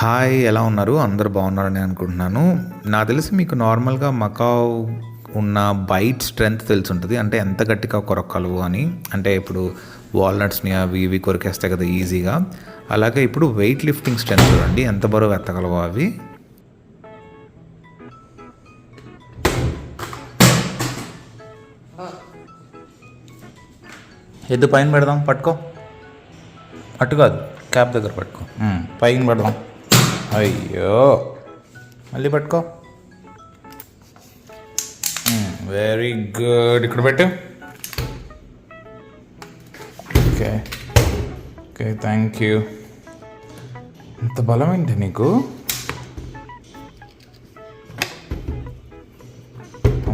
Hi, ఎలా ఉన్నారు? అందరూ బాగున్నారని అనుకుంటున్నాను. నాకు తెలిసి మీకు నార్మల్‌గా మకావ్ ఉన్న బైట్ స్ట్రెంత్ తెలిసుంటది. అంటే ఎంత గట్టిగా కొరకగలవు అని. అంటే ఇప్పుడు వాల్‌నట్స్‌ని అవి ఇవి కొరికేస్తాయి కదా ఈజీగా. అలాగే ఇప్పుడు వెయిట్ లిఫ్టింగ్ స్ట్రెంత్ చూడండి. ఎంత బరువు ఎత్తగలవో అవి. ఎద్దు పైన పెడదాం, పట్టుకో. అటు కాదు, క్యాప్ దగ్గర పట్టుకో. పైన పెడదాం. అయ్యో, మళ్ళీ పట్టుకో. Very good. ఇక్కడ పెట్టు. Okay okay, thank you. ఇంత బలం ఏంటి నీకు?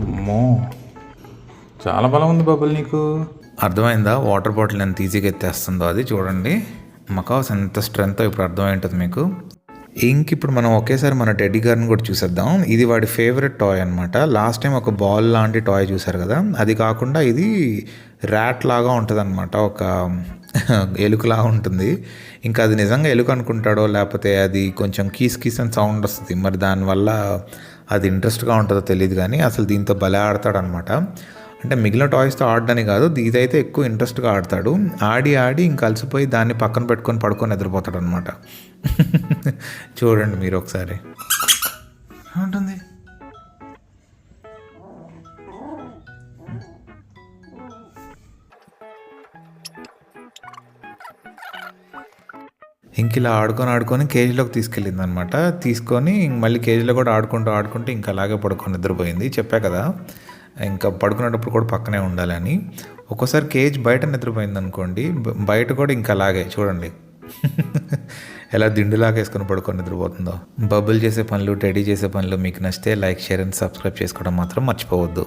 అమ్మో, చాలా బలం ఉంది బబుల్ నీకు. అర్థమైందా వాటర్ బాటిల్ ఎంత ఈజీగా ఎత్తేస్తుందో? అది చూడండి, మకావ్స్ ఎంత స్ట్రెంత్ ఇప్పుడు అర్థమై ఉంటుంది మీకు. ఇప్పుడు మనం ఒకేసారి మన టెడ్డీ గారిని కూడా చూసేద్దాం. ఇది వాడి ఫేవరెట్ టాయ్ అనమాట. లాస్ట్ టైం ఒక బాల్ లాంటి టాయ్ చూసారు కదా, అది కాకుండా ఇది ర్యాట్ లాగా ఉంటుంది అనమాట. ఒక ఎలుకలాగా ఉంటుంది. ఇంకా అది నిజంగా ఎలుక అనుకుంటాడో లేకపోతే అది కొంచెం కీస్ కీస్ అని సౌండ్ వస్తుంది. మరి దానివల్ల అది ఇంట్రెస్ట్గా ఉంటుందో తెలియదు, కానీ అసలు దీంతో భలే ఆడతాడనమాట. అంటే మిగిలిన టాయ్స్తో ఆడడానికి కాదు, ఇదైతే ఎక్కువ ఇంట్రెస్ట్గా ఆడతాడు. ఆడి ఆడి ఇంక అలసిపోయి దాన్ని పక్కన పెట్టుకొని పడుకొని నిద్రపోతాడు అనమాట. చూడండి మీరు ఒకసారి. ఉంటుంది. ఇంక ఇలా ఆడుకొని కేజీలోకి తీసుకెళ్ళింది అనమాట. తీసుకొని మళ్ళీ కేజీలో కూడా ఆడుకుంటూ ఇంక అలాగే పడుకొని నిద్రపోయింది. చెప్పా కదా, ఇంకా పడుకునేటప్పుడు కూడా పక్కనే ఉండాలని. ఒక్కోసారి కేజ్ బయట నిద్రపోయింది అనుకోండి, బయట కూడా ఇంకా అలాగే చూడండి. ఎలా దిండులాగా వేసుకొని పడుకొని నిద్రపోతుందో. బబుల్ చేసే పనులు, టెడీ చేసే పనులు మీకు నచ్చితే లైక్, షేర్ అండ్ సబ్స్క్రైబ్ చేసుకోవడం మాత్రం మర్చిపోవద్దు.